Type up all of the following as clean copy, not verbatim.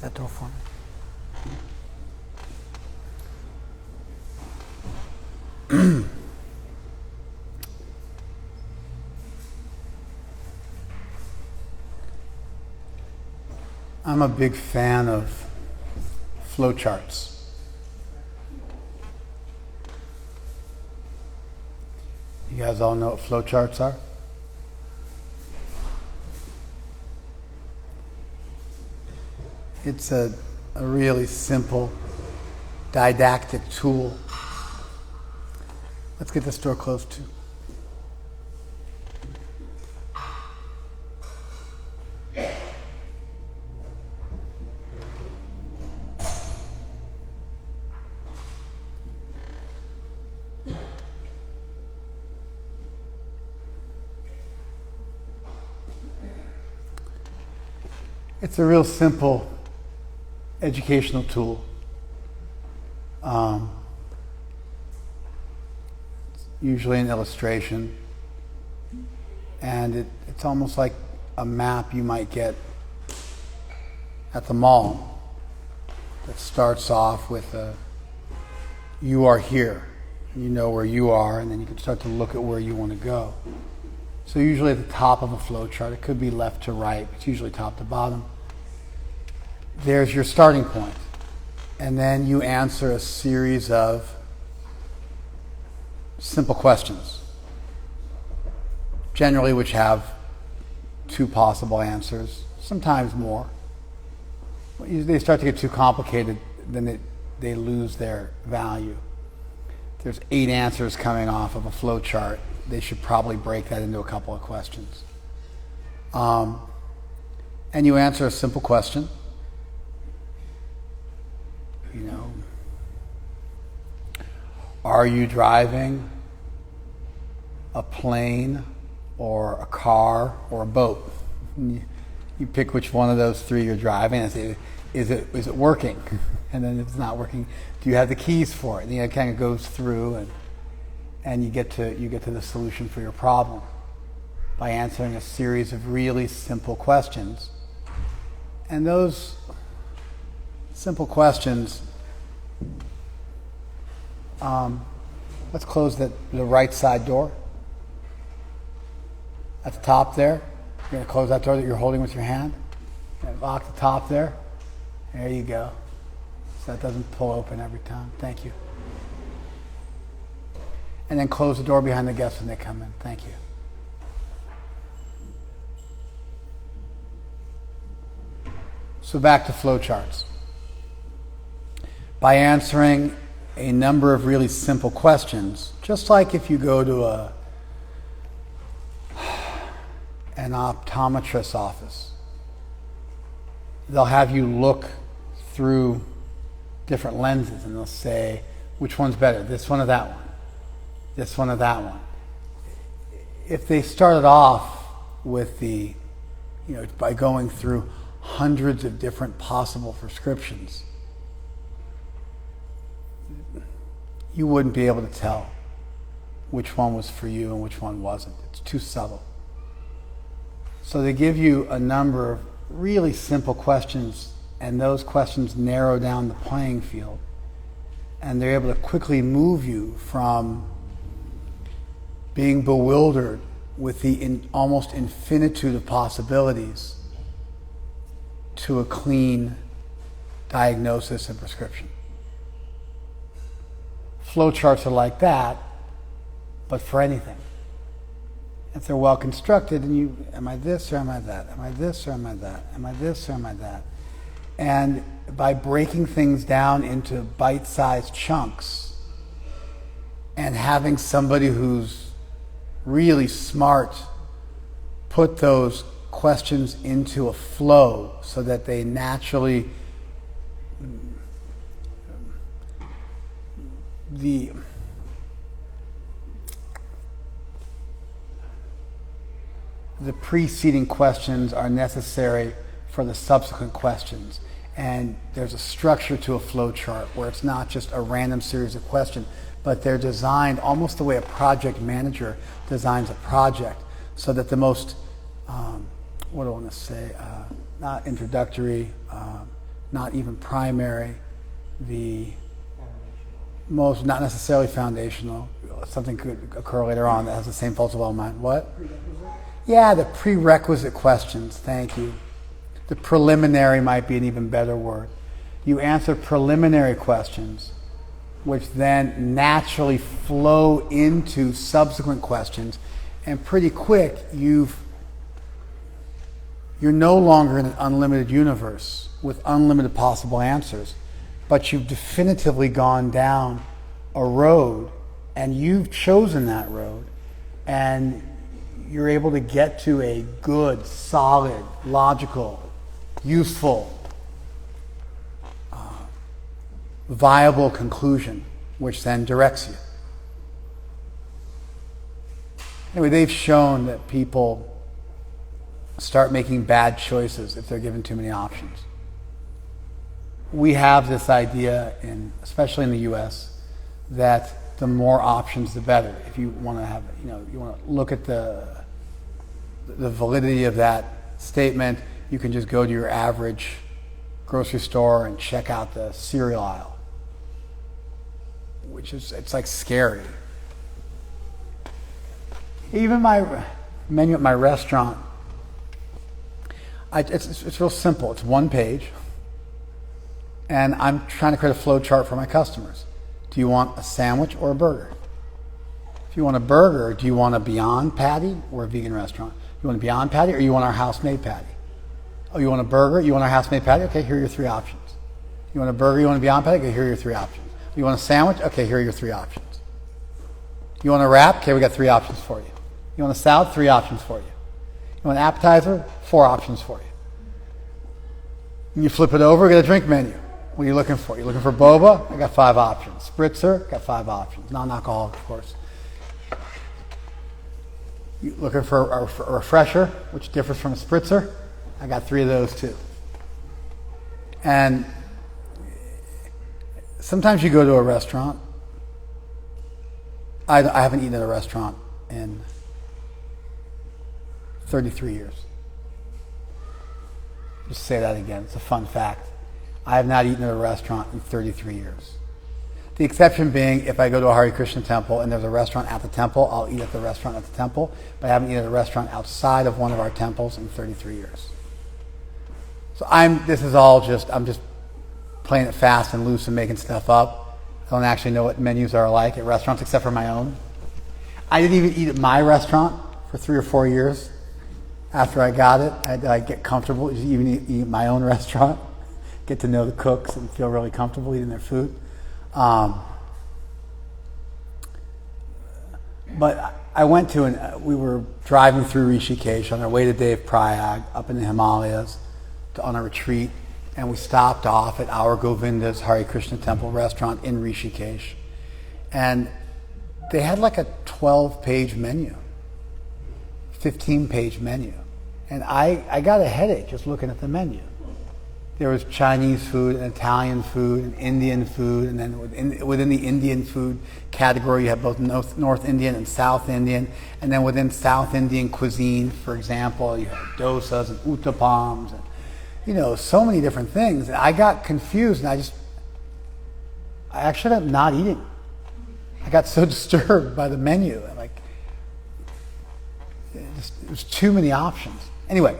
that door for me. I'm a big fan of flowcharts. You guys all know what flowcharts are? It's a really simple didactic tool. Let's get this door closed too. It's a real simple educational tool. It's usually an illustration, and it's almost like a map you might get at the mall that starts off with you are here, and you know where you are, and then you can start to look at where you want to go. So usually at the top of a flow chart, it could be left to right, it's usually top to bottom. There's your starting point, and then you answer a series of simple questions, generally which have two possible answers, sometimes more. When they start to get too complicated, then they lose their value. If there's 8 answers coming off of a flow chart, they should probably break that into a couple of questions. And you answer a simple question. You know, are you driving a plane or a car or a boat? You pick which one of those 3 you're driving and say, is it working? And then if it's not working, do you have the keys for it? And it kind of goes through and you get to the solution for your problem by answering a series of really simple questions. And those simple questions, let's close the right side door. At the top there, you're going to close that door that you're holding with your hand. And lock the top there. There you go. So that doesn't pull open every time. Thank you. And then close the door behind the guests when they come in. Thank you. So back to flowcharts. By answering a number of really simple questions, just like if you go to an optometrist's office, they'll have you look through different lenses and they'll say, which one's better, this one or that one? This one or that one? If they started off with by going through hundreds of different possible prescriptions, you wouldn't be able to tell which one was for you and which one wasn't. It's too subtle. So they give you a number of really simple questions, and those questions narrow down the playing field, and they're able to quickly move you from being bewildered with the almost infinitude of possibilities to a clean diagnosis and prescription. Flowcharts are like that, but for anything. If they're well constructed, and am I this or am I that? Am I this or am I that? Am I this or am I that? And by breaking things down into bite-sized chunks and having somebody who's really smart put those questions into a flow so that they naturally the preceding questions are necessary for the subsequent questions. And there's a structure to a flow chart where it's not just a random series of questions, but they're designed almost the way a project manager designs a project, so that the most, not introductory, not even primary, the most, not necessarily foundational. Something could occur later on that has the same false development mind. What? Yeah, the prerequisite questions. Thank you. The preliminary might be an even better word. You answer preliminary questions, which then naturally flow into subsequent questions, and pretty quick you're no longer in an unlimited universe with unlimited possible answers, but you've definitively gone down a road, and you've chosen that road, and you're able to get to a good, solid, logical, useful, viable conclusion, which then directs you. Anyway, they've shown that people start making bad choices if they're given too many options. We have this idea, especially in the U.S., that the more options, the better. If you want to have, you want to look at the validity of that statement, you can just go to your average grocery store and check out the cereal aisle, it's like scary. Even my menu at my restaurant, it's real simple. It's one page, and I'm trying to create a flow chart for my customers. Do you want a sandwich or a burger? If you want a burger, do you want a Beyond patty or a vegan restaurant? You want a Beyond patty or you want our house-made patty? Oh, you want a burger? You want our house-made patty? Okay, here are your three options. You want a burger? You want a Beyond patty? Okay, here are your three options. You want a sandwich? Okay, here are your three options. You want a wrap? Okay, we got three options for you. You want a salad? Three options for you. You want an appetizer? Four options for you. And you flip it over, get a drink menu. What are you looking for? You're looking for boba? I got 5 options. Spritzer? Got 5 options. Non-alcoholic, of course. You looking for a refresher, which differs from a spritzer? I got 3 of those too. And sometimes you go to a restaurant. I haven't eaten at a restaurant in 33 years. Just say that again. It's a fun fact. I have not eaten at a restaurant in 33 years. The exception being, if I go to a Hare Krishna temple and there's a restaurant at the temple, I'll eat at the restaurant at the temple, but I haven't eaten at a restaurant outside of one of our temples in 33 years. So I'm just playing it fast and loose and making stuff up. I don't actually know what menus are like at restaurants except for my own. I didn't even eat at my restaurant for 3 or 4 years. After I got it, I had to get comfortable, even eat my own restaurant, get to know the cooks and feel really comfortable eating their food. But I went to, we were driving through Rishikesh on our way to Dev Prayag up in the Himalayas on a retreat, and we stopped off at our Govinda's Hare Krishna temple restaurant in Rishikesh. And they had like a 12-page menu, 15-page menu. And I got a headache just looking at the menu. There was Chinese food and Italian food and Indian food, and then within the Indian food category you have both North Indian and South Indian, and then within South Indian cuisine, for example, you have dosas and uttapams and so many different things. And I got confused, and I actually ended up not eating. I got so disturbed by the menu, it was too many options. Anyway,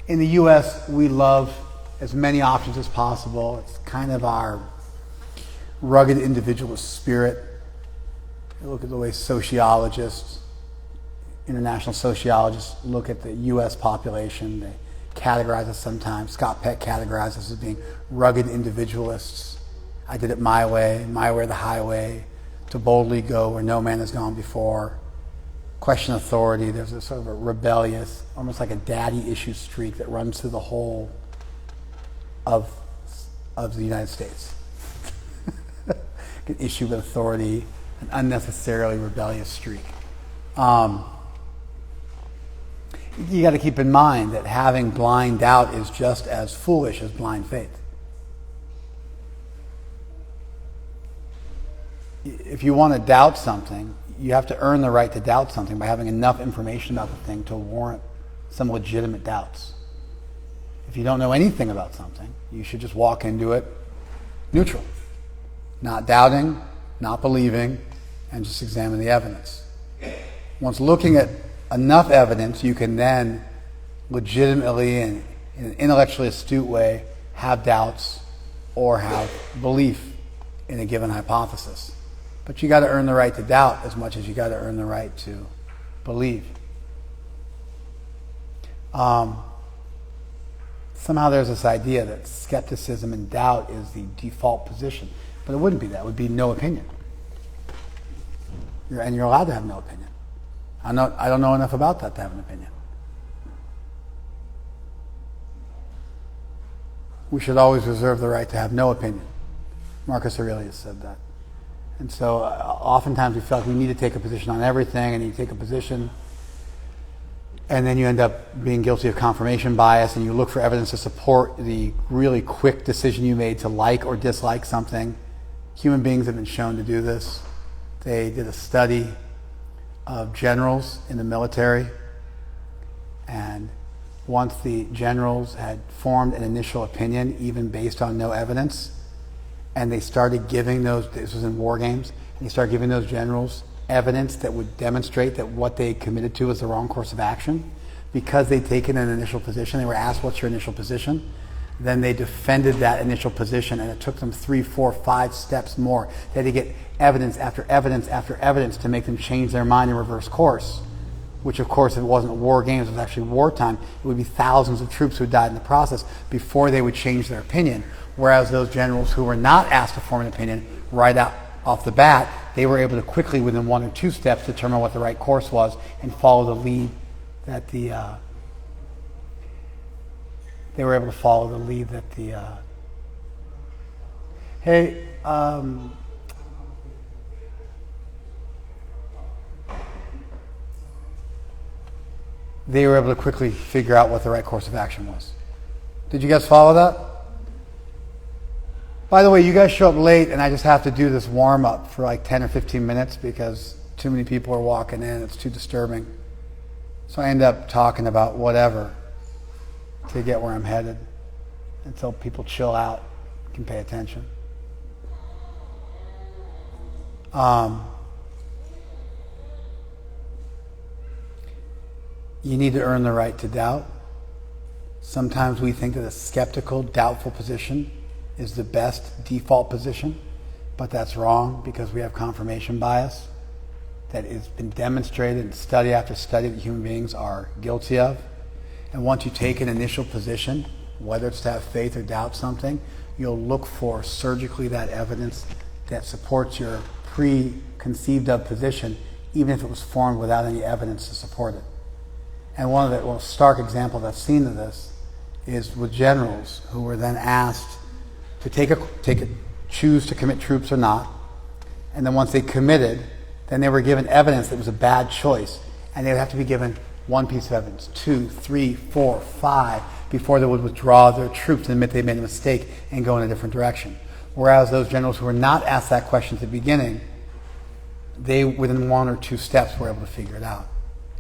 in the U.S. we love as many options as possible. It's kind of our rugged individualist spirit. You look at the way sociologists, international sociologists, look at the U.S. population. They categorize us sometimes. Scott Peck categorizes us as being rugged individualists. I did it my way or the highway, to boldly go where no man has gone before. Question authority. There's a sort of a rebellious, almost like a daddy issue streak that runs through the whole of the United States. An issue with authority, an unnecessarily rebellious streak. You got to keep in mind that having blind doubt is just as foolish as blind faith. If you want to doubt something, you have to earn the right to doubt something by having enough information about the thing to warrant some legitimate doubts. If you don't know anything about something, you should just walk into it neutral, not doubting, not believing, and just examine the evidence. Once looking at enough evidence, you can then legitimately and in an intellectually astute way have doubts or have belief in a given hypothesis. But you got to earn the right to doubt as much as you got to earn the right to believe. Somehow there's this idea that skepticism and doubt is the default position. But it wouldn't be that. It would be no opinion. And you're allowed to have no opinion. I don't know enough about that to have an opinion. We should always reserve the right to have no opinion. Marcus Aurelius said that. And so oftentimes we feel like we need to take a position on everything, and you take a position, and then you end up being guilty of confirmation bias, and you look for evidence to support the really quick decision you made to like or dislike something. Human beings have been shown to do this. They did a study of generals in the military, and once the generals had formed an initial opinion, even based on no evidence, and they started giving those, this was in war games, and they started giving those generals evidence that would demonstrate that what they committed to was the wrong course of action, because they'd taken an initial position. They were asked, what's your initial position? Then they defended that initial position, and it took them 3, 4, 5 steps more. They had to get evidence after evidence after evidence to make them change their mind and reverse course, which of course, if it wasn't war games, it was actually wartime. It would be thousands of troops who died in the process before they would change their opinion. Whereas those generals who were not asked to form an opinion right out off the bat, they were able to quickly, within 1 or 2 steps, determine what the right course was and follow the lead that they were able to follow the lead that they were able to quickly figure out what the right course of action was. Did you guys follow that? By the way, you guys show up late, and I just have to do this warm-up for like 10 or 15 minutes because too many people are walking in. It's too disturbing. So I end up talking about whatever to get where I'm headed until people chill out and can pay attention. You need to earn the right to doubt. Sometimes we think that a skeptical, doubtful position is the best default position, but that's wrong because we have confirmation bias that has been demonstrated in study after study that human beings are guilty of. And once you take an initial position, whether it's to have faith or doubt something, you'll look for surgically that evidence that supports your preconceived of position, even if it was formed without any evidence to support it. And one of the most stark examples I've seen of this is with generals who were then asked to choose to commit troops or not. And then once they committed, then they were given evidence that it was a bad choice. And they would have to be given 1 piece of evidence, 2, 3, 4, 5, before they would withdraw their troops and admit they made a mistake and go in a different direction. Whereas those generals who were not asked that question at the beginning, they, within 1 or 2 steps, were able to figure it out.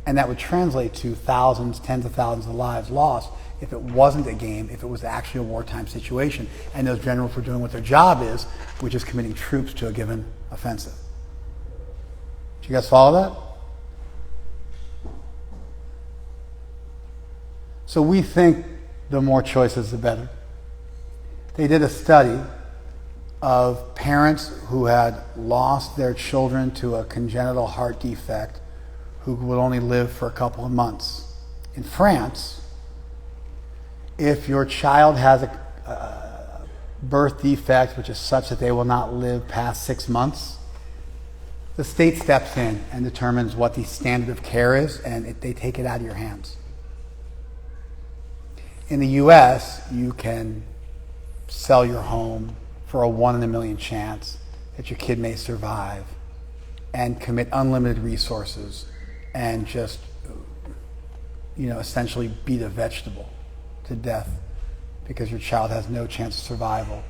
And that would translate to thousands, tens of thousands of lives lost if it wasn't a game, if it was actually a wartime situation, and those generals were doing what their job is, which is committing troops to a given offensive. Do you guys follow that? So we think the more choices, the better. They did a study of parents who had lost their children to a congenital heart defect who would only live for a couple of months. In France, if your child has a birth defect which is such that they will not live past 6 months, the state steps in and determines what the standard of care is, and they take it out of your hands. In the US, you can sell your home for a 1 in a million chance that your kid may survive and commit unlimited resources and just, essentially beat a vegetable to death because your child has no chance of survival.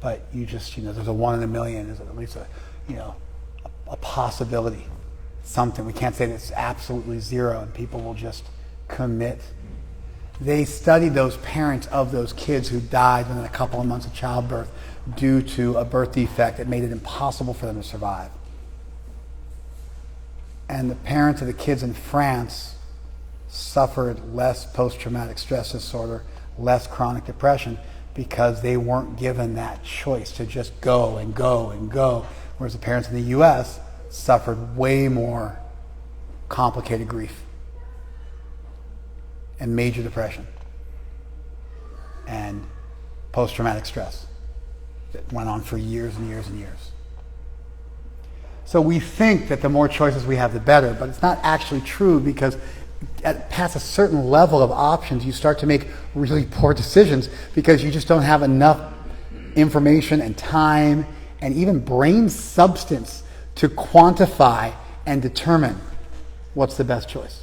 But you just, there's a 1 in a million, there's at least a possibility, something. We can't say that it's absolutely zero and people will just commit. They studied those parents of those kids who died within a couple of months of childbirth due to a birth defect that made it impossible for them to survive. And the parents of the kids in France suffered less post-traumatic stress disorder, less chronic depression, because they weren't given that choice to just go and go and go, whereas the parents in the U.S. suffered way more complicated grief and major depression and post-traumatic stress that went on for years and years and years. So we think that the more choices we have, the better, but it's not actually true, because past a certain level of options, you start to make really poor decisions because you just don't have enough information and time and even brain substance to quantify and determine what's the best choice.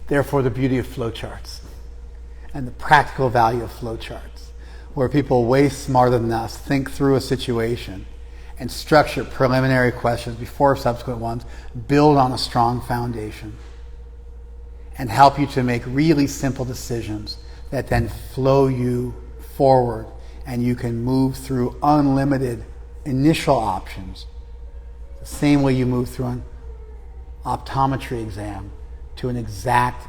Therefore, the beauty of flowcharts and the practical value of flowcharts, where people way smarter than us think through a situation and structure preliminary questions before subsequent ones, build on a strong foundation, and help you to make really simple decisions that then flow you forward, and you can move through unlimited initial options, the same way you move through an optometry exam to an exact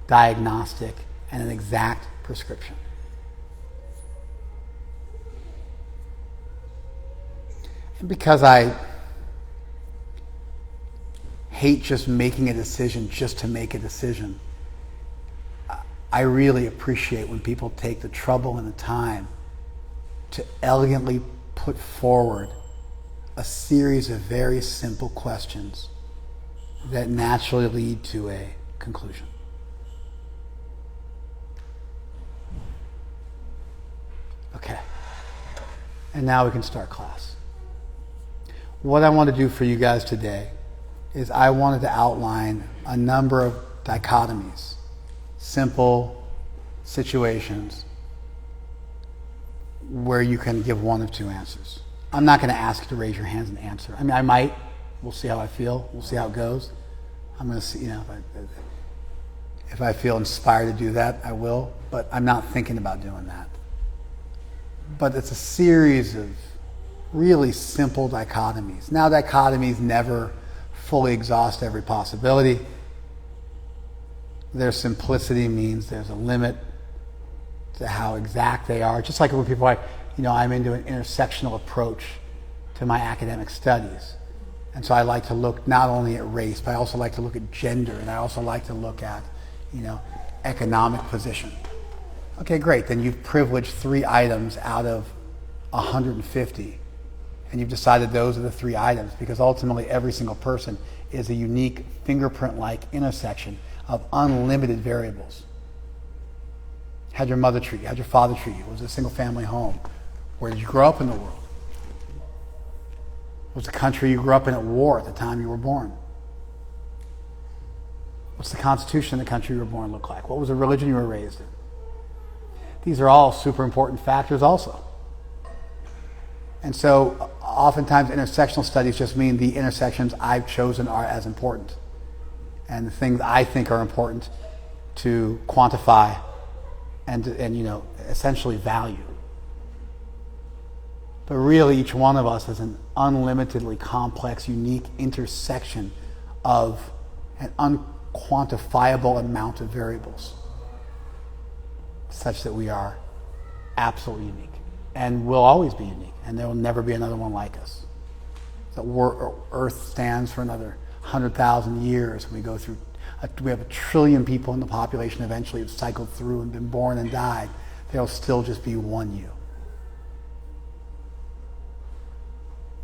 diagnostic and an exact prescription. And because I hate just making a decision just to make a decision, I really appreciate when people take the trouble and the time to elegantly put forward a series of very simple questions that naturally lead to a conclusion. Okay. And now we can start class. What I want to do for you guys today is I wanted to outline a number of dichotomies, simple situations where you can give one of two answers. I'm not going to ask you to raise your hands and answer. I mean, I might. We'll see how I feel. We'll see how it goes. I'm going to see, if I feel inspired to do that, I will. But I'm not thinking about doing that. But it's a series of really simple dichotomies. Now, dichotomies never fully exhaust every possibility. Their simplicity means there's a limit to how exact they are. Just like when people are, I'm into an intersectional approach to my academic studies. And so I like to look not only at race, but I also like to look at gender, and I also like to look at, economic position. Okay, great. Then you've privileged 3 items out of 150. And you've decided those are the 3 items, because ultimately every single person is a unique fingerprint-like intersection of unlimited variables. How'd your mother treat you? How'd your father treat you? Was it a single-family home? Where did you grow up in the world? Was the country you grew up in at war at the time you were born? What's the constitution of the country you were born look like? What was the religion you were raised in? These are all super important factors also. And so oftentimes intersectional studies just mean the intersections I've chosen are as important, and the things I think are important to quantify and essentially value. But really, each one of us is an unlimitedly complex, unique intersection of an unquantifiable amount of variables, such that we are absolutely unique. And will always be unique, and there will never be another one like us. The Earth stands for another 100,000 years. We go through, we have 1 trillion people in the population eventually have cycled through and been born and died. There will still just be one you.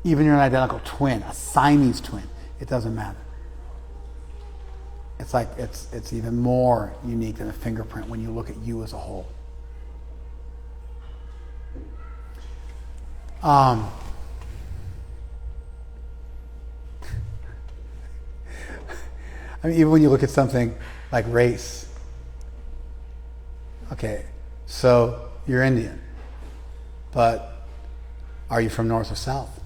Even you're an identical twin, a Siamese twin, it doesn't matter. It's like it's even more unique than a fingerprint when you look at you as a whole. I mean, even when you look at something like race. Okay, so you're Indian, but are you from North or South?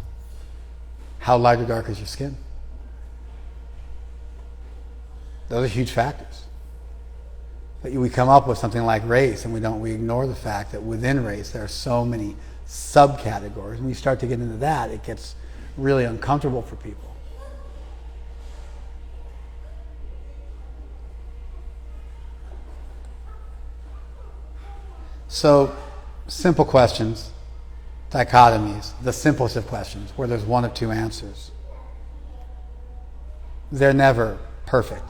How light or dark is your skin? Those are huge factors. But we come up with something like race, and we ignore the fact that within race there are so many subcategories. When you start to get into that, it gets really uncomfortable for people. So, simple questions, dichotomies, the simplest of questions, where there's one of two answers. They're never perfect.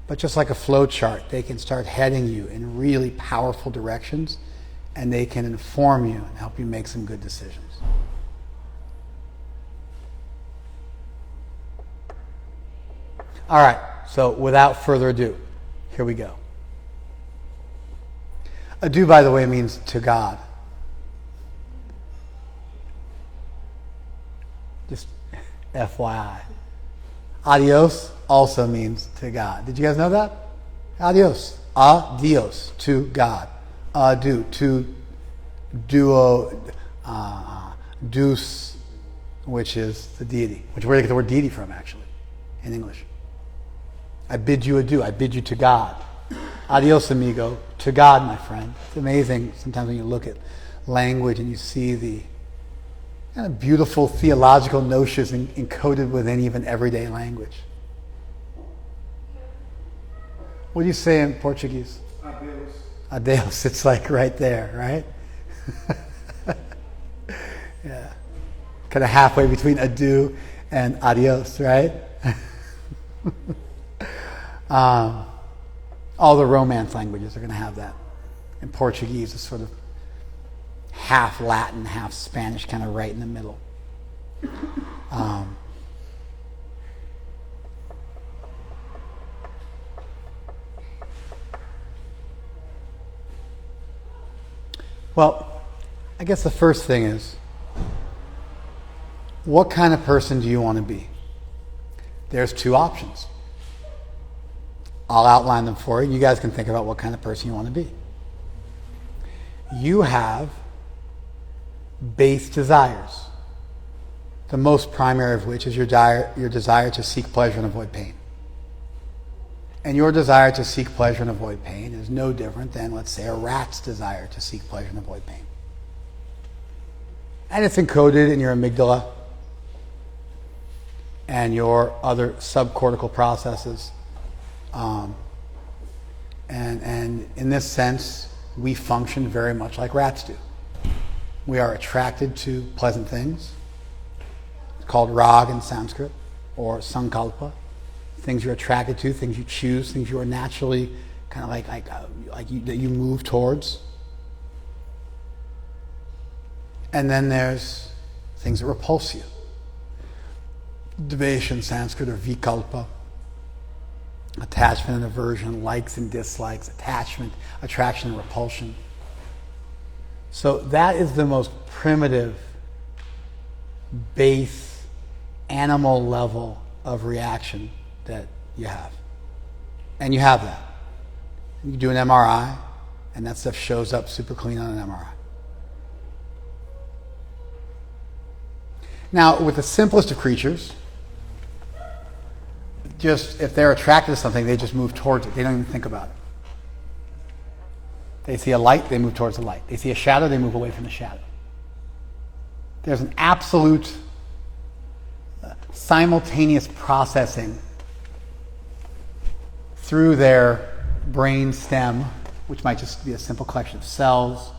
But just like a flow chart, they can start heading you in really powerful directions, and they can inform you and help you make some good decisions. All right, so without further ado, here we go. Adieu, by the way, means to God. Just FYI. Adios also means to God. Did you guys know that? Adios. Adios, to God. Adieu, to duo, deus, which is the deity, which is where they get the word deity from, actually, in English. I bid you adieu. I bid you to God. Adios, amigo. To God, my friend. It's amazing sometimes when you look at language and you see the kind of beautiful theological notions encoded within even everyday language. What do you say in Portuguese? Adeus. Adeus. It's like right there, right? Yeah. Kind of halfway between adieu and adios, right? All the Romance languages are going to have that. In Portuguese, it's sort of half Latin, half Spanish, kind of right in the middle. Well, I guess the first thing is, what kind of person do you want to be? There's two options. I'll outline them for you. You guys can think about what kind of person you want to be. You have base desires, the most primary of which is your desire to seek pleasure and avoid pain. And your desire to seek pleasure and avoid pain is no different than, let's say, a rat's desire to seek pleasure and avoid pain. And it's encoded in your amygdala and your other subcortical processes. And in this sense, we function very much like rats do. We are attracted to pleasant things. It's called rag in Sanskrit, or sankalpa. Things you're attracted to, things you choose, things you are naturally kind of that you move towards. And then there's things that repulse you. Dvesha in Sanskrit, or vikalpa. Attachment and aversion, likes and dislikes, attachment, attraction and repulsion. So that is the most primitive, base, animal level of reaction that you have. And you have that. You do an MRI, and that stuff shows up super clean on an MRI. Now, with the simplest of creatures, just if they're attracted to something, they just move towards it. They don't even think about it. They see a light, they move towards the light. They see a shadow, they move away from the shadow. There's an absolute simultaneous processing through their brain stem, which might just be a simple collection of cells,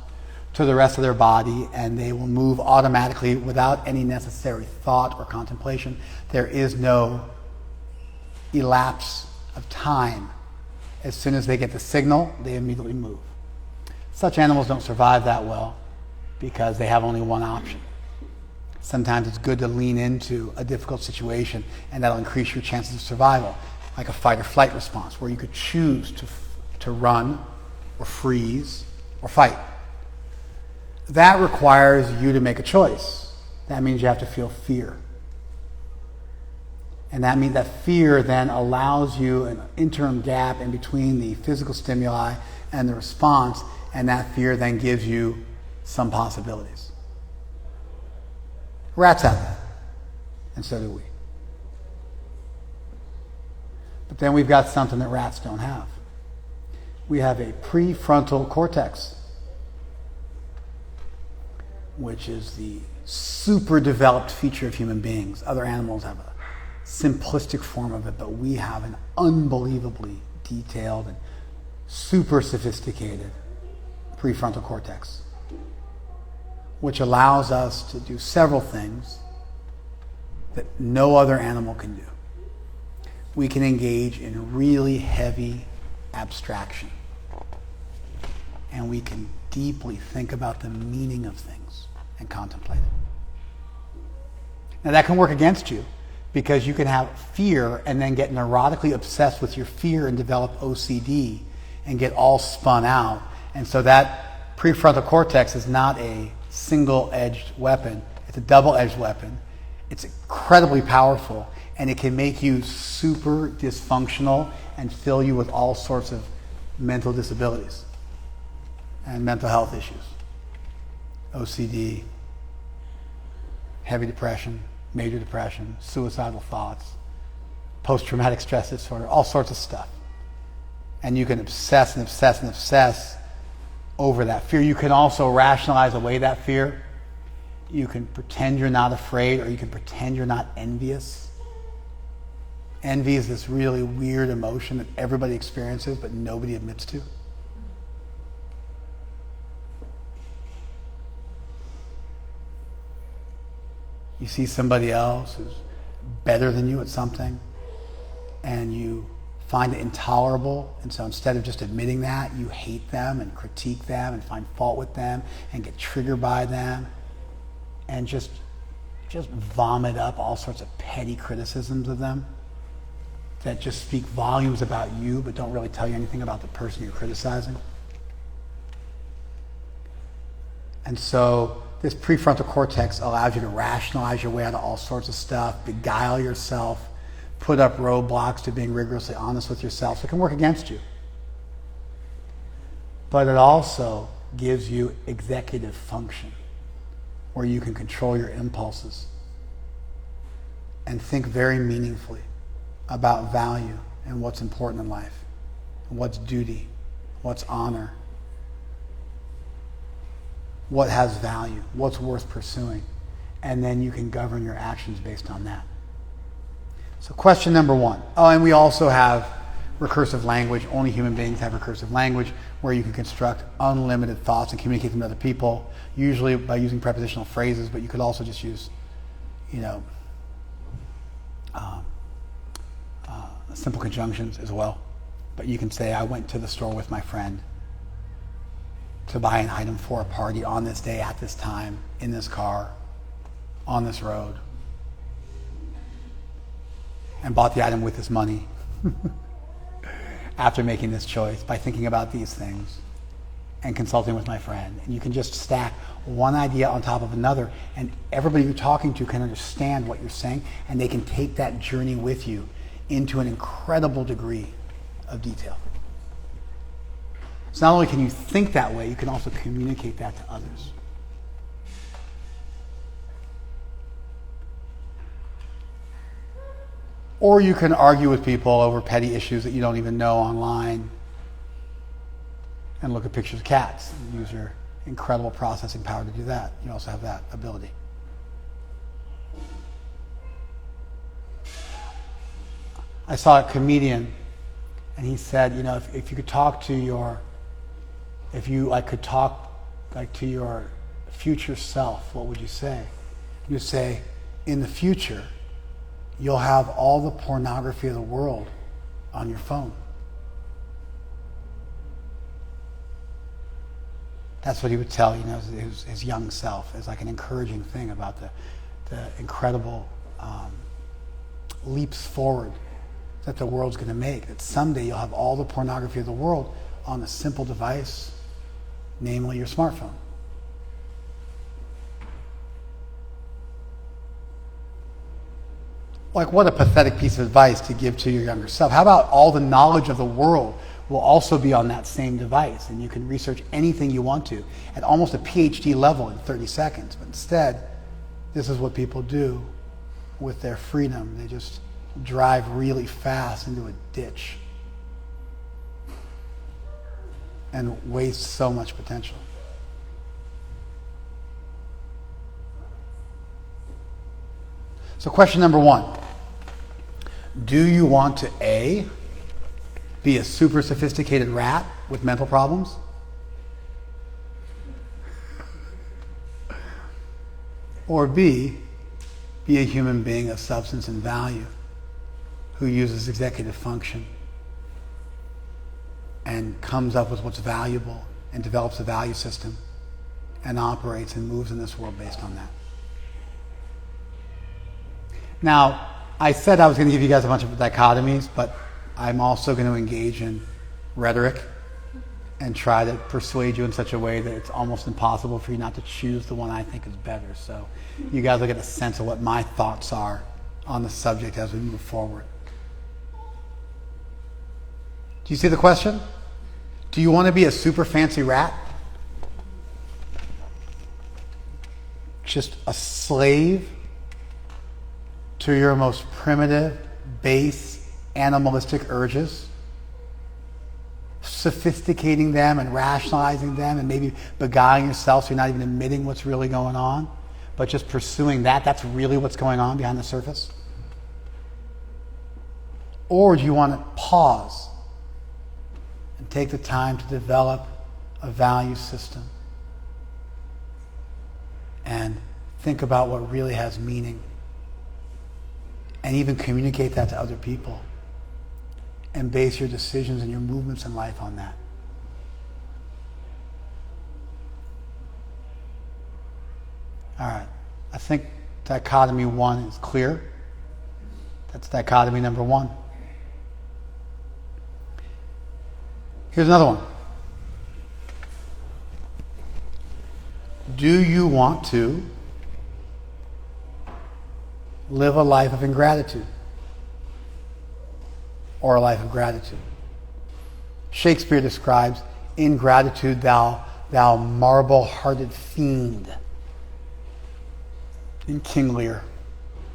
to the rest of their body, and they will move automatically without any necessary thought or contemplation. There is no elapse of time. As soon as they get the signal, they immediately move. Such animals don't survive that well because they have only one option. Sometimes it's good to lean into a difficult situation, and that'll increase your chances of survival, like a fight or flight response, where you could choose to run or freeze or fight. That requires you to make a choice. That means you have to feel fear. And that means that fear then allows you an interim gap in between the physical stimuli and the response, and that fear then gives you some possibilities. Rats have that, and so do we. But then we've got something that rats don't have. we have a prefrontal cortex, which is the super developed feature of human beings. Other animals have a simplistic form of it, but we have an unbelievably detailed and super sophisticated prefrontal cortex, which allows us to do several things that no other animal can do. We can engage in really heavy abstraction, and we can deeply think about the meaning of things and contemplate it. Now that can work against you, because you can have fear and then get neurotically obsessed with your fear and develop OCD and get all spun out. And so that prefrontal cortex is not a single-edged weapon. It's a double-edged weapon. It's incredibly powerful, and it can make you super dysfunctional and fill you with all sorts of mental disabilities and mental health issues. OCD, heavy depression, major depression, suicidal thoughts, post-traumatic stress disorder, all sorts of stuff. And you can obsess and obsess and obsess over that fear. You can also rationalize away that fear. You can pretend you're not afraid, or you can pretend you're not envious. Envy is this really weird emotion that everybody experiences but nobody admits to. You see somebody else who's better than you at something, and you find it intolerable, and so instead of just admitting that, you hate them and critique them and find fault with them and get triggered by them and just vomit up all sorts of petty criticisms of them that just speak volumes about you but don't really tell you anything about the person you're criticizing. And so this prefrontal cortex allows you to rationalize your way out of all sorts of stuff, beguile yourself, put up roadblocks to being rigorously honest with yourself. So it can work against you. But it also gives you executive function, where you can control your impulses and think very meaningfully about value and what's important in life, and what's duty, what's honor, what has value, what's worth pursuing, and then you can govern your actions based on that. So question number one. Oh, and we also have recursive language. Only human beings have recursive language, where you can construct unlimited thoughts and communicate them to other people, usually by using prepositional phrases, but you could also just use, simple conjunctions as well. But you can say, I went to the store with my friend to buy an item for a party on this day, at this time, in this car, on this road, and bought the item with this money after making this choice by thinking about these things and consulting with my friend. And you can just stack one idea on top of another, and everybody you're talking to can understand what you're saying, and they can take that journey with you into an incredible degree of detail. So not only can you think that way, you can also communicate that to others. Or you can argue with people over petty issues that you don't even know online and look at pictures of cats and use your incredible processing power to do that. You also have that ability. I saw a comedian, and he said, if you could talk to your, if you could talk to your future self, what would you say? You'd say, in the future, you'll have all the pornography of the world on your phone. That's what he would tell his young self, as like an encouraging thing about the incredible leaps forward that the world's going to make. That someday you'll have all the pornography of the world on a simple device, namely your smartphone. Like, what a pathetic piece of advice to give to your younger self. How about all the knowledge of the world will also be on that same device, and you can research anything you want to at almost a PhD level in 30 seconds. But instead, this is what people do with their freedom. They just drive really fast into a ditch and waste so much potential. So question number 1. Do you want to A, be a super sophisticated rat with mental problems? Or B, be a human being of substance and value who uses executive function and comes up with what's valuable and develops a value system and operates and moves in this world based on that? Now, I said I was going to give you guys a bunch of dichotomies, but I'm also going to engage in rhetoric and try to persuade you in such a way that it's almost impossible for you not to choose the one I think is better. So you guys will get a sense of what my thoughts are on the subject as we move forward. Do you see the question? Do you want to be a super fancy rat? Just a slave to your most primitive, base, animalistic urges? Sophisticating them and rationalizing them and maybe beguiling yourself so you're not even admitting what's really going on, but just pursuing that's really what's going on behind the surface? Or do you want to pause and take the time to develop a value system and think about what really has meaning and even communicate that to other people and base your decisions and your movements in life on that? All right. I think dichotomy 1 is clear. That's dichotomy number 1. Here's another one. Do you want to live a life of ingratitude or a life of gratitude? Shakespeare describes ingratitude, thou marble-hearted fiend, in King Lear.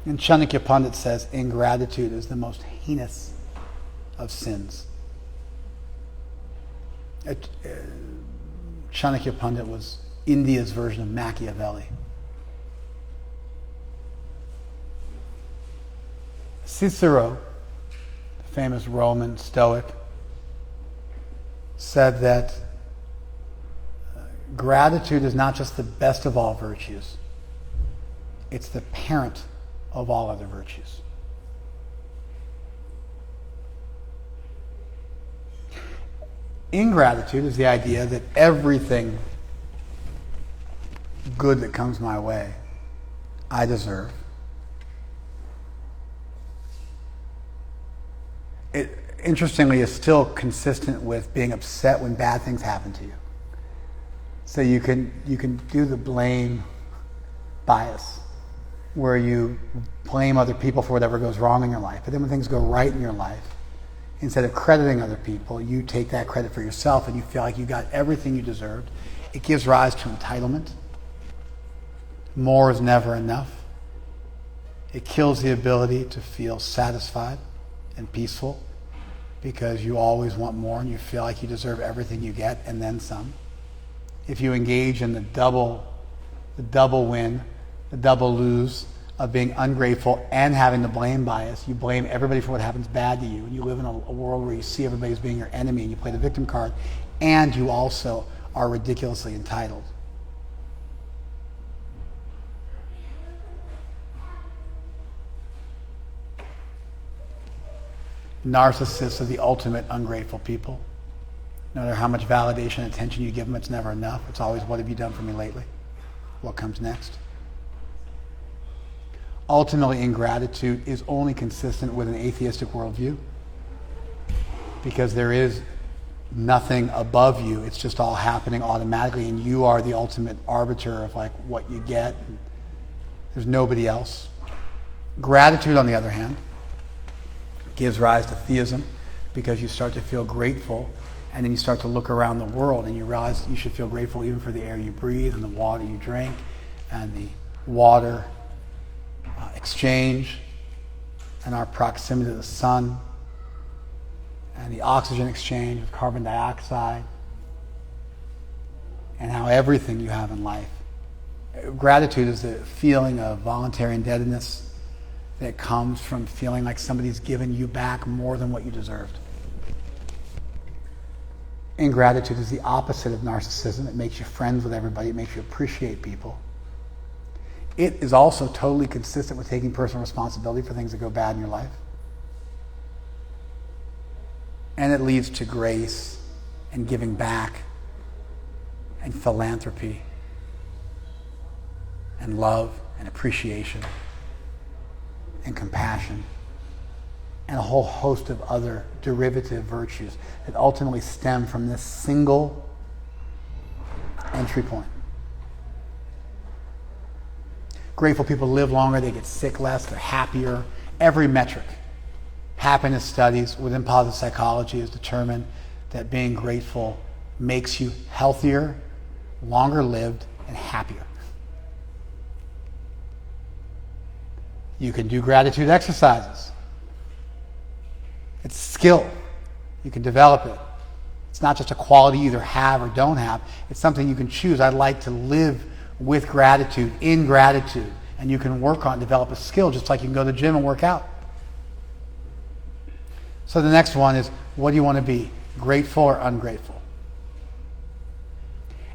And Chanakya Pandit says ingratitude is the most heinous of sins. Chanakya Pandit was India's version of Machiavelli. Cicero, the famous Roman Stoic, said that gratitude is not just the best of all virtues, it's the parent of all other virtues. Ingratitude is the idea that everything good that comes my way, I deserve. It, interestingly, is still consistent with being upset when bad things happen to you. So you can do the blame bias, where you blame other people for whatever goes wrong in your life. But then when things go right in your life, instead of crediting other people, you take that credit for yourself and you feel like you got everything you deserved. It gives rise to entitlement. More is never enough. It kills the ability to feel satisfied and peaceful because you always want more and you feel like you deserve everything you get and then some. If you engage in the double win, the double lose of being ungrateful and having the blame bias, you blame everybody for what happens bad to you, and you live in a world where you see everybody as being your enemy and you play the victim card, and you also are ridiculously entitled. Narcissists are the ultimate ungrateful people. No matter how much validation and attention you give them, it's never enough. It's always, what have you done for me lately? What comes next? Ultimately, ingratitude is only consistent with an atheistic worldview because there is nothing above you. It's just all happening automatically, and you are the ultimate arbiter of like what you get. There's nobody else. Gratitude, on the other hand, gives rise to theism because you start to feel grateful, and then you start to look around the world and you realize you should feel grateful even for the air you breathe and the water you drink and the water exchange and our proximity to the sun and the oxygen exchange with carbon dioxide and how everything you have in life. Gratitude is the feeling of voluntary indebtedness that comes from feeling like somebody's given you back more than what you deserved. Ingratitude is the opposite of narcissism. It makes you friends with everybody. It makes you appreciate people. It is also totally consistent with taking personal responsibility for things that go bad in your life. And it leads to grace and giving back and philanthropy and love and appreciation and compassion and a whole host of other derivative virtues that ultimately stem from this single entry point. Grateful people live longer, they get sick less, they're happier. Every metric. Happiness studies within positive psychology has determined that being grateful makes you healthier, longer lived, and happier. You can do gratitude exercises. It's a skill. You can develop it. It's not just a quality you either have or don't have. It's something you can choose. I'd like to live with gratitude, in gratitude. And you can work on, develop a skill, just like you can go to the gym and work out. So the next one is, what do you want to be? Grateful or ungrateful?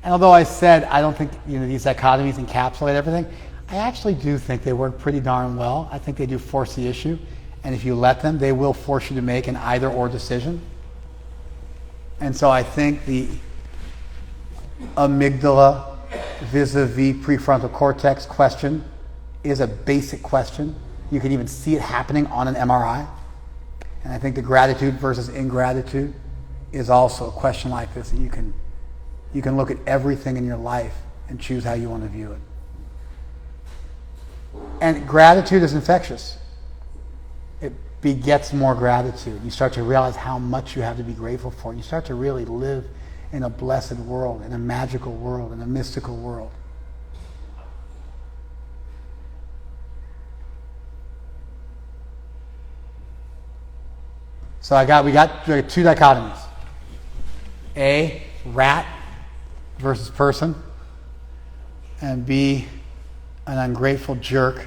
And although I said I don't think these dichotomies encapsulate everything, I actually do think they work pretty darn well. I think they do force the issue. And if you let them, they will force you to make an either-or decision. And so I think the amygdala vis-a-vis prefrontal cortex question is a basic question. You can even see it happening on an MRI. And I think the gratitude versus ingratitude is also a question like this, that you can look at everything in your life and choose how you want to view it. And gratitude is infectious. It begets more gratitude. You start to realize how much you have to be grateful for. You start to really live in a blessed world, in a magical world, in a mystical world. So we got two dichotomies. A, rat versus person. And B, an ungrateful jerk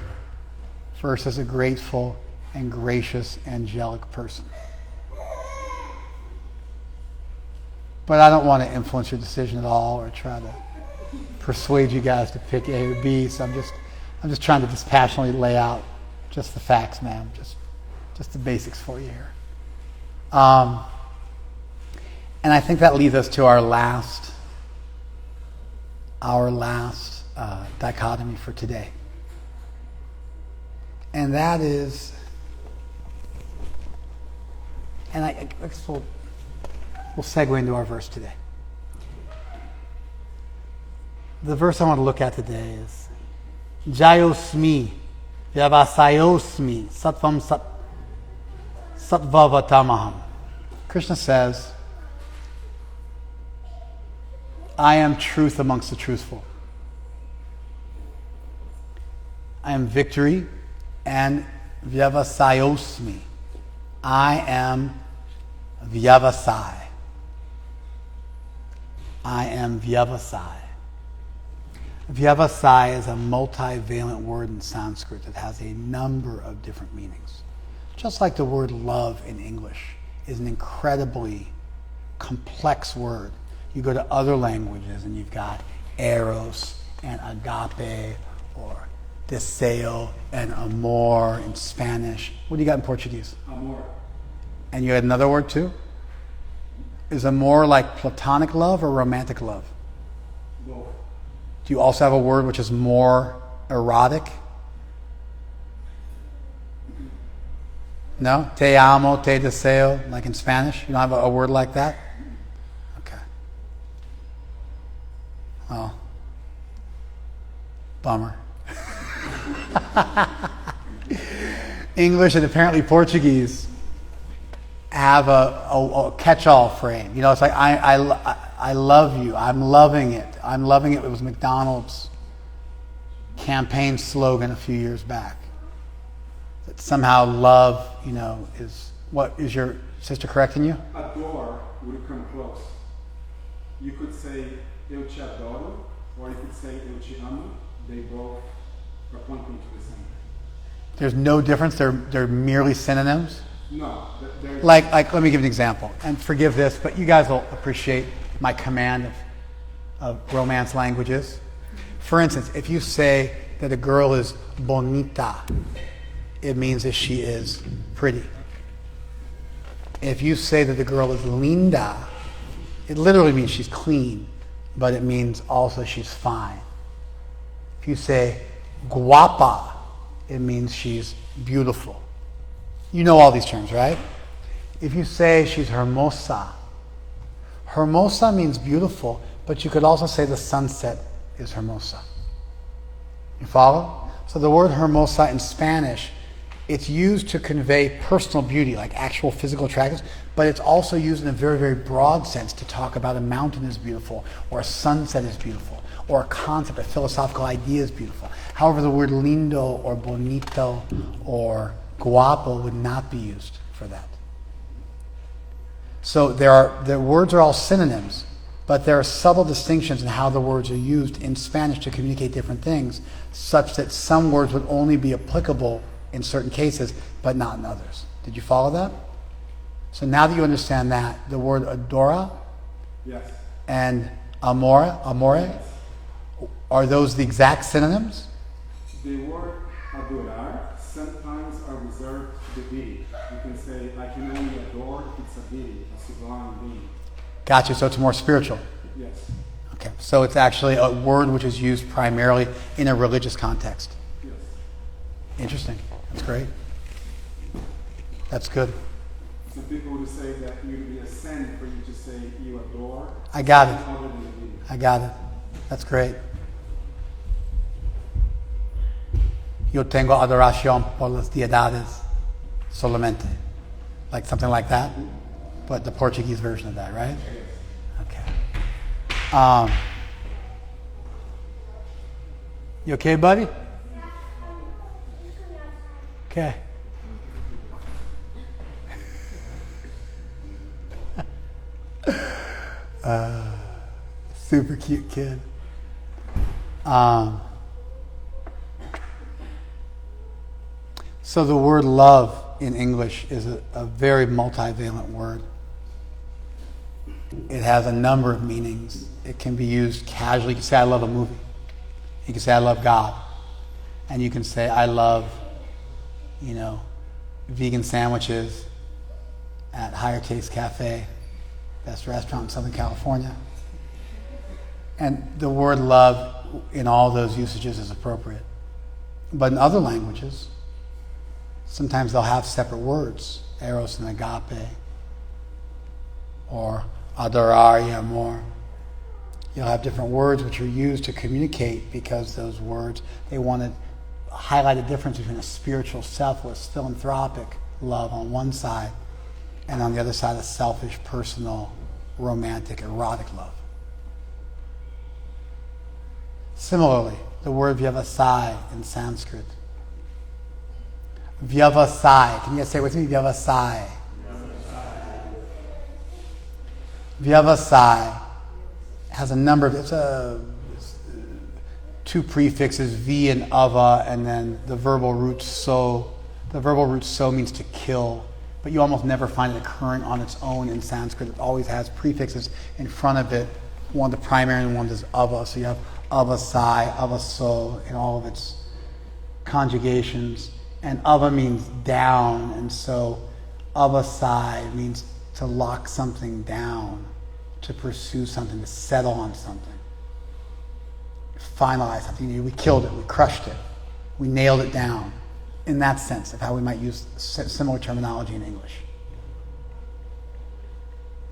versus a grateful and gracious angelic person. But I don't want to influence your decision at all or try to persuade you guys to pick A or B. So I'm just trying to dispassionately lay out just the facts, ma'am. Just the basics for you here. And I think that leads us to our last dichotomy for today. And that is, and I guess we'll segue into our verse today. The verse I want to look at today is Jayosmi, Vyavasayosmi, Sattvam Sattvavatamaham. Krishna says, I am truth amongst the truthful. I am victory and Vyavasayosmi. I am Vyavasai. I am Vyavasai. Vyavasai is a multivalent word in Sanskrit that has a number of different meanings. Just like the word love in English is an incredibly complex word. You go to other languages and you've got eros and agape or deseo and amor in Spanish. What do you got in Portuguese? Amor. And you had another word too? Is amor like platonic love or romantic love? Both. Do you also have a word which is more erotic? No? Te amo, te deseo, like in Spanish? You don't have a word like that? Okay. Oh. Bummer. English and apparently Portuguese have a catch-all frame. It's like, I love you. I'm loving it. I'm loving it. It was McDonald's campaign slogan a few years back. That somehow love, is... What, is your sister correcting you? Adore would come close. You could say, eu te adoro, or you could say eu te amo. They both are pointing to the same thing. There's no difference. They're merely synonyms. No, they're Like, let me give you an example. And forgive this, but you guys will appreciate my command of Romance languages. For instance, if you say that a girl is bonita, it means that she is pretty. If you say that the girl is linda, it literally means she's clean, but it means also she's fine. If you say guapa, it means she's beautiful. You know all these terms, right? If you say she's hermosa, hermosa means beautiful, but you could also say the sunset is hermosa. You follow? So the word hermosa in Spanish, it's used to convey personal beauty, like actual physical attractiveness, but it's also used in a very, very broad sense to talk about a mountain is beautiful, or a sunset is beautiful, or a concept, a philosophical idea is beautiful. However, the word lindo or bonito or guapo would not be used for that. So the words are all synonyms, but there are subtle distinctions in how the words are used in Spanish to communicate different things, such that some words would only be applicable in certain cases, but not in others. Did you follow that? So now that you understand that, the word adora yes. and amore, Yes. are those the exact synonyms? The word adorar sometimes are reserved to the deity. You can say, I can only adore if it's a deity, a sublime being. Gotcha, so it's more spiritual. Yes. Okay, so it's actually a word which is used primarily in a religious context. Yes. Interesting. That's great. That's good. Some people would say that it would be a sin for you to say you adore. I got it. Other than the deity. I got it. That's great. Yo tengo adoración por las deidades solamente. Like something like that? But the Portuguese version of that, right? Okay. You okay, buddy? Okay. Super cute kid. So the word love in English is a very multivalent word. It has a number of meanings. It can be used casually. You can say, I love a movie. You can say, I love God. And you can say, I love, vegan sandwiches at Higher Taste Cafe, best restaurant in Southern California. And the word love in all those usages is appropriate. But in other languages, sometimes they'll have separate words, eros and agape, or adorar y amor. You'll have different words which are used to communicate because those words, they want to highlight a difference between a spiritual, selfless, philanthropic love on one side, and on the other side, a selfish, personal, romantic, erotic love. Similarly, the word vyavasai in Sanskrit. Vyavasai. Can you guys say it with me? Vyavasai. Vyavasai has a number of, it's two prefixes, v and ava, and then the verbal root so. The verbal root so means to kill, but you almost never find it occurring on its own in Sanskrit. It always has prefixes in front of it. One, the primary one is ava, so you have avasai, avaso in all of its conjugations. And ava means down, and so avasai means to lock something down, to pursue something, to settle on something, finalize something. We killed it, we crushed it, we nailed it down, in that sense of how we might use similar terminology in English.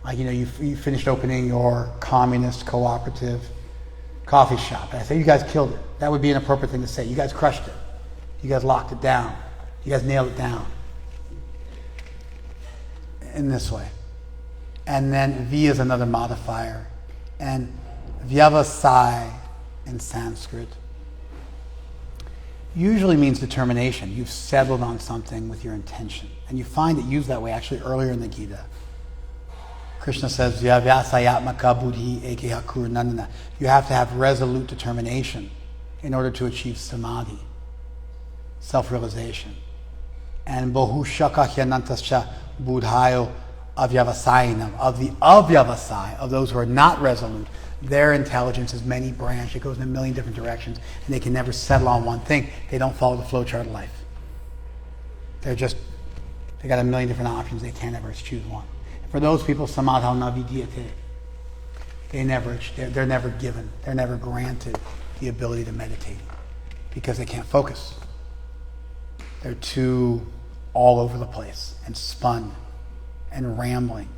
Like, you finished opening your communist cooperative coffee shop, and I say, you guys killed it. That would be an appropriate thing to say. You guys crushed it. You guys locked it down. You guys nailed it down. In this way. And then V is another modifier. And vyavasai in Sanskrit usually means determination. You've settled on something with your intention. And you find it used that way actually earlier in the Gita. Krishna says, "Vyavasayatmaka buddhi ekehakur nandana." You have to have resolute determination in order to achieve samadhi, self-realization. And bahushaka hyanantascha buddhayo avyavasayinam. Of the avyavasai, of those who are not resolute, their intelligence is many branched. It goes in a million different directions, and they can never settle on one thing. They don't follow the flowchart of life. They got a million different options. They can't ever choose one. For those people, samadha navidiyate. They're never given, they're never granted the ability to meditate because they can't focus. They're too all over the place and spun and rambling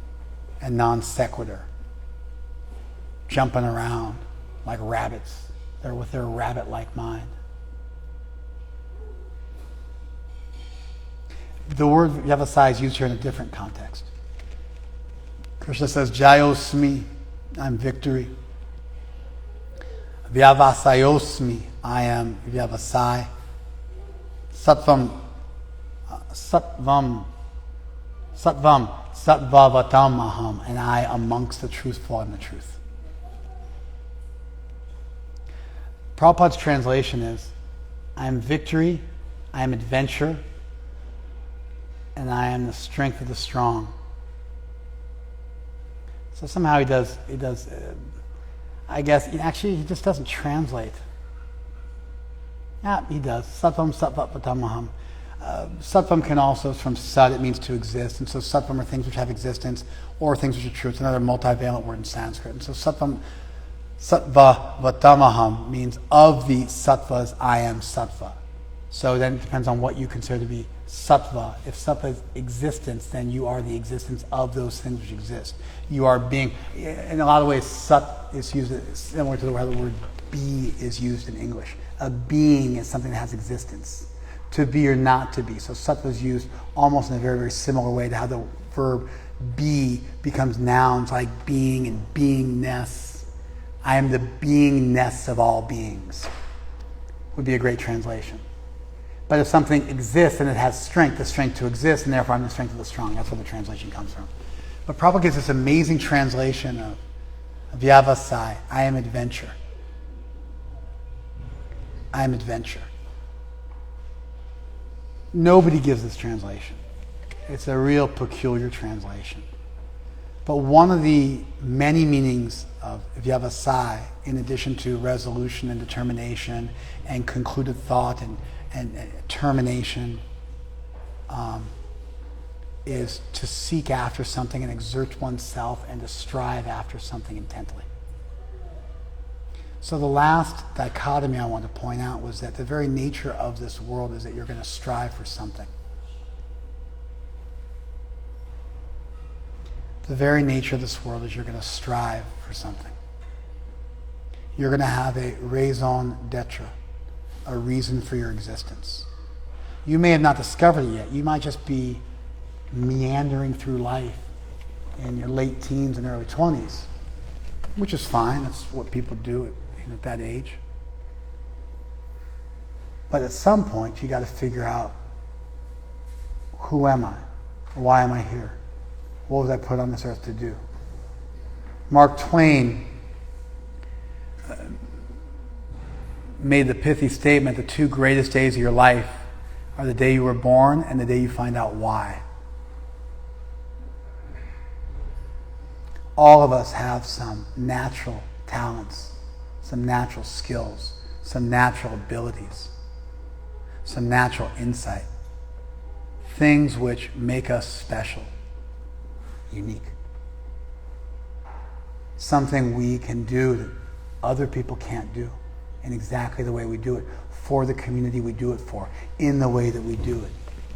and non sequitur, jumping around like rabbits. They're with their rabbit-like mind. The word vyavasai is used here in a different context. Krishna says, Jayosmi, I'm victory. Vyavasayosmi, I am vyavasai. Sattvam, sattvatam aham, and I amongst the truthful and the truth. Prabhupada's translation is, I am victory, I am adventure, and I am the strength of the strong. So somehow he does. I guess actually he just doesn't translate. Yeah, he does. Sattvam sattvatamaham. Sattvam can also, from sat, it means to exist, and so sattvam are things which have existence, or things which are true. It's another multivalent word in Sanskrit. And so sattvam sattvatamaham means of the sattvas I am sattva. So then it depends on what you consider to be sattva. If sattva is existence, then you are the existence of those things which exist. You are being. In a lot of ways, sat is used similar to how the word be is used in English. A being is something that has existence. To be or not to be. So sattva is used almost in a very, very similar way to how the verb be becomes nouns like being and beingness. I am the beingness of all beings. Would be a great translation. But if something exists and it has strength, the strength to exist, and therefore I'm the strength of the strong. That's where the translation comes from. But Prabhupada gives this amazing translation of Vyavasai, I am adventure. I am adventure. Nobody gives this translation. It's a real peculiar translation. But one of the many meanings of Vyavasai, in addition to resolution and determination and concluded thought and termination, is to seek after something and exert oneself and to strive after something intently. So the last dichotomy I want to point out was that the very nature of this world is that you're going to strive for something. The very nature of this world is you're going to strive for something. You're going to have a raison d'etre, a reason for your existence. You may have not discovered it yet. You might just be meandering through life in your late teens and early 20s, which is fine. That's what people do at that age. But at some point, you got to figure out, who am I? Why am I here? What was I put on this earth to do? Mark Twain made the pithy statement, the two greatest days of your life are the day you were born and the day you find out why. All of us have some natural talents, some natural skills, some natural abilities, some natural insight, things which make us special, unique. Something we can do that other people can't do in exactly the way we do it, for the community we do it for, in the way that we do it,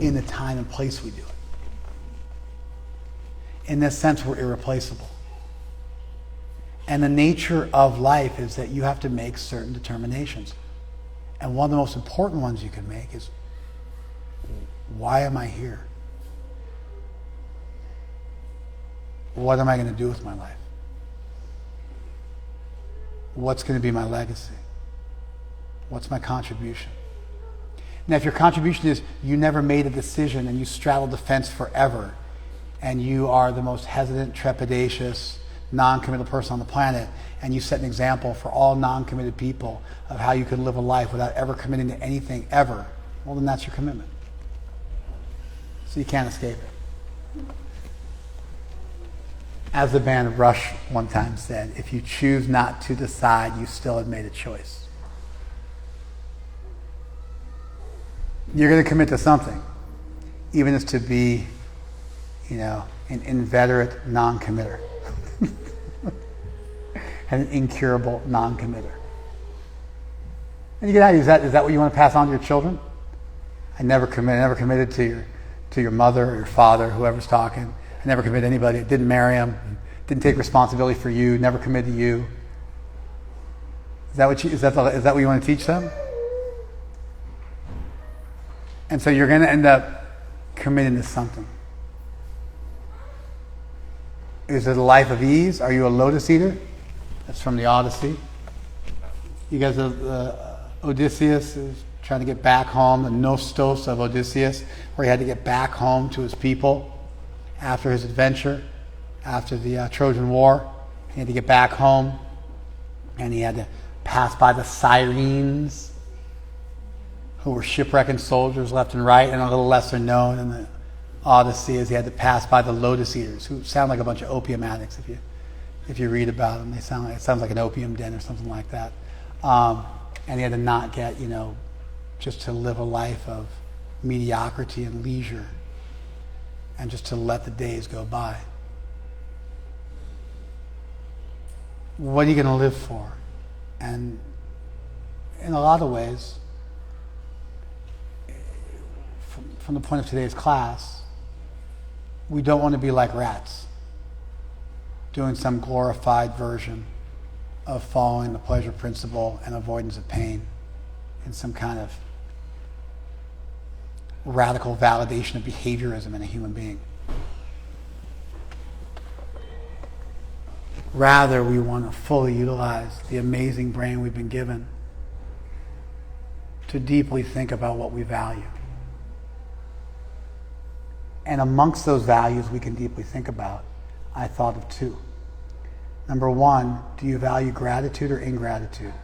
in the time and place we do it. In this sense, we're irreplaceable. And the nature of life is that you have to make certain determinations. And one of the most important ones you can make is, why am I here? What am I going to do with my life? What's going to be my legacy? What's my contribution? Now, if your contribution is you never made a decision and you straddled the fence forever, and you are the most hesitant, trepidatious, non-committal person on the planet, and you set an example for all non-committed people of how you can live a life without ever committing to anything ever, well, then that's your commitment. So you can't escape it. As the band Rush one time said, if you choose not to decide, you still have made a choice. You're going to commit to something, even if it's to be, an inveterate non-committer. And an incurable non-committer. And you get out, is that what you want to pass on to your children? I never committed to your mother or your father, whoever's talking. I never committed to anybody. Didn't marry them. Didn't take responsibility for you. Never committed to you. Is that what you want to teach them? And so you're going to end up committing to something. Is it a life of ease? Are you a lotus eater? That's from the Odyssey. You guys, Odysseus is trying to get back home, the nostos of Odysseus, where he had to get back home to his people after his adventure, after the Trojan War. He had to get back home, and he had to pass by the Sirens, who were shipwrecking soldiers left and right, and a little lesser known in the Odyssey is he had to pass by the lotus eaters, who sound like a bunch of opium addicts if you read about them. It sounds like an opium den or something like that. And he had to not get, just to live a life of mediocrity and leisure, and just to let the days go by. What are you going to live for? And in a lot of ways, from the point of today's class, we don't want to be like rats, doing some glorified version of following the pleasure principle and avoidance of pain in some kind of radical validation of behaviorism in a human being. Rather, we want to fully utilize the amazing brain we've been given to deeply think about what we value. And amongst those values we can deeply think about, I thought of two. Number one, do you value gratitude or ingratitude?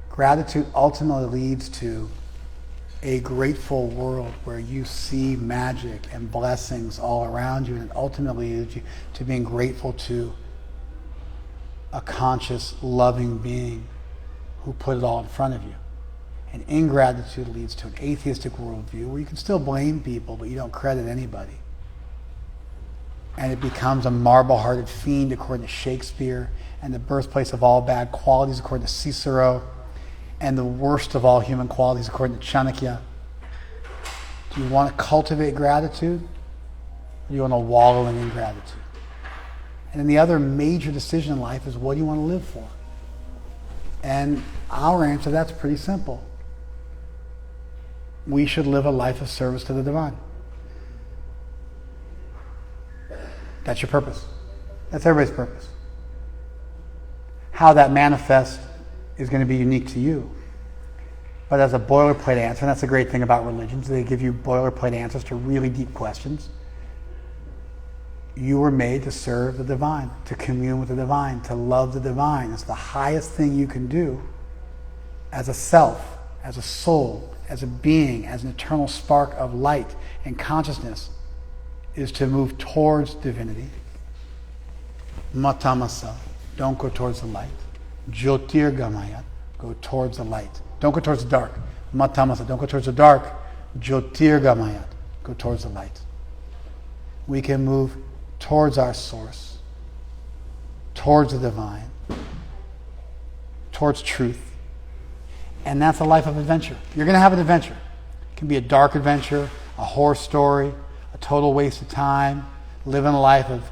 Gratitude ultimately leads to a grateful world where you see magic and blessings all around you, and it ultimately leads you to being grateful to a conscious, loving being who put it all in front of you. And ingratitude leads to an atheistic worldview where you can still blame people, but you don't credit anybody. And it becomes a marble-hearted fiend according to Shakespeare, and the birthplace of all bad qualities according to Cicero, and the worst of all human qualities according to Chanakya. Do you want to cultivate gratitude, or do you want to wallow in ingratitude? And then the other major decision in life is, what do you want to live for? And our answer to that's pretty simple. We should live a life of service to the divine. That's your purpose. That's everybody's purpose. How that manifests is going to be unique to you. But as a boilerplate answer, and that's the great thing about religions, they give you boilerplate answers to really deep questions. You were made to serve the divine, to commune with the divine, to love the divine. It's the highest thing you can do as a self, as a soul, as a being, as an eternal spark of light and consciousness, is to move towards divinity. Matamasa, don't go towards the light. Jyotirgamaya, go towards the light. Don't go towards the dark. Matamasa, don't go towards the dark. Jyotirgamaya, go towards the light. We can move towards our source, towards the divine, towards truth. And that's a life of adventure. You're going to have an adventure. It can be a dark adventure, a horror story, a total waste of time, living a life of,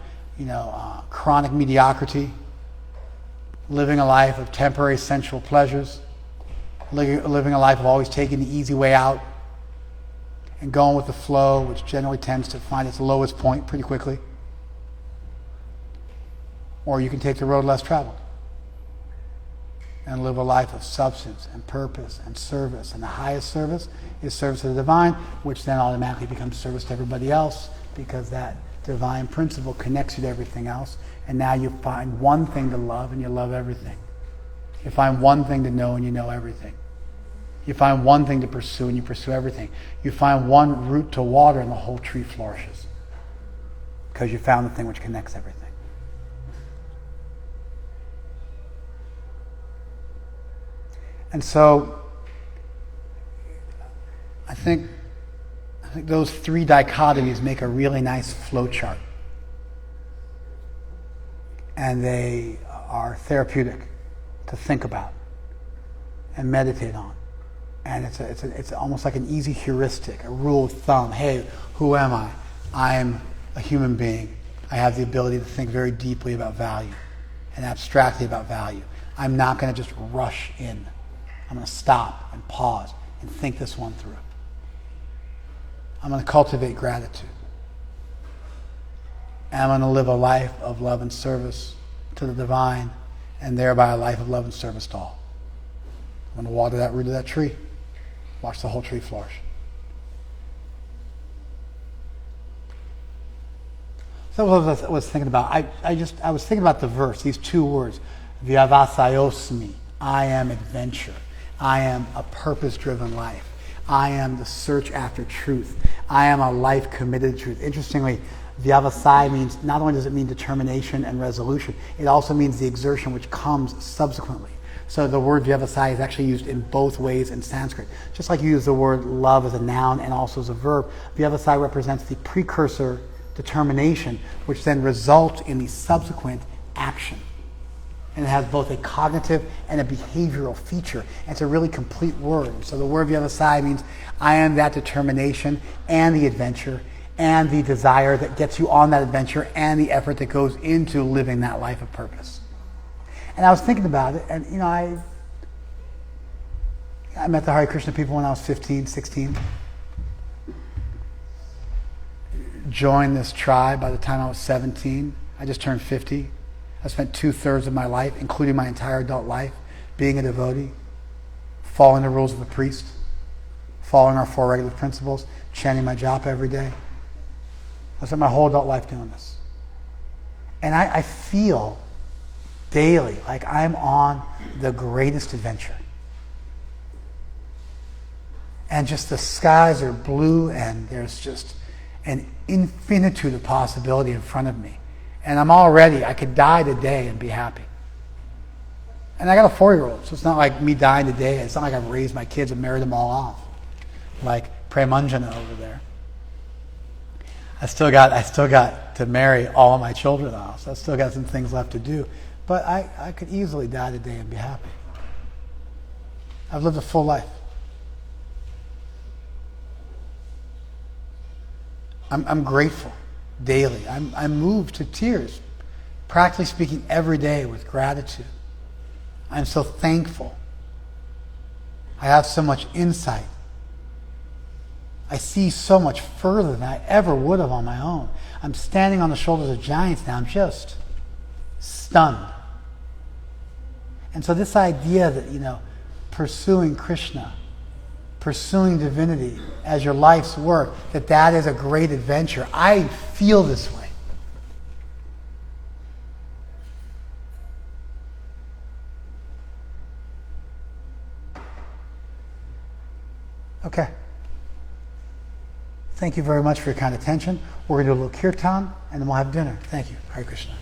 chronic mediocrity, living a life of temporary sensual pleasures, living a life of always taking the easy way out and going with the flow, which generally tends to find its lowest point pretty quickly. Or you can take the road less traveled and live a life of substance and purpose and service. And the highest service is service to the divine, which then automatically becomes service to everybody else, because that divine principle connects you to everything else, and now you find one thing to love and you love everything. You find one thing to know and you know everything. You find one thing to pursue and you pursue everything. You find one root to water and the whole tree flourishes. Because you found the thing which connects everything. And so, I think those three dichotomies make a really nice flowchart. And they are therapeutic to think about and meditate on. And it's almost like an easy heuristic, a rule of thumb. Hey, who am I? I'm a human being. I have the ability to think very deeply about value and abstractly about value. I'm not going to just rush in. I'm going to stop and pause and think this one through. I'm going to cultivate gratitude. And I'm going to live a life of love and service to the divine, and thereby a life of love and service to all. I'm going to water that root of that tree. Watch the whole tree flourish. So what I was thinking about. I was thinking about the verse, these two words, Vyavasayosmi, I am adventure. I am a purpose-driven life. I am the search after truth. I am a life committed to truth. Interestingly, Vyavasai means, not only does it mean determination and resolution, it also means the exertion which comes subsequently. So the word Vyavasai is actually used in both ways in Sanskrit. Just like you use the word love as a noun and also as a verb, Vyavasai represents the precursor determination, which then results in the subsequent action. And it has both a cognitive and a behavioral feature. And it's a really complete word. So the word Vyavasai means I am that determination and the adventure and the desire that gets you on that adventure and the effort that goes into living that life of purpose. And I was thinking about it, and I met the Hare Krishna people when I was 15, 16. Joined this tribe by the time I was 17. I just turned 50. I spent 2/3 of my life, including my entire adult life, being a devotee, following the rules of a priest, following our 4 regular principles, chanting my japa every day. I spent my whole adult life doing this. And I feel daily like I'm on the greatest adventure. And just the skies are blue and there's just an infinitude of possibility in front of me. And I could die today and be happy. And I got a 4-year-old, so it's not like me dying today. It's not like I've raised my kids and married them all off. Like Premanjana over there. I still got to marry all of my children off, so I've still got some things left to do. But I could easily die today and be happy. I've lived a full life. I'm grateful daily. I'm moved to tears, practically speaking, every day with gratitude. I'm so thankful. I have so much insight. I see so much further than I ever would have on my own. I'm standing on the shoulders of giants now. I'm just stunned. And so this idea that, pursuing Krishna, pursuing divinity as your life's work, that is a great adventure. I feel this way. Okay. Thank you very much for your kind attention. We're going to do a little kirtan and then we'll have dinner. Thank you. Hare Krishna.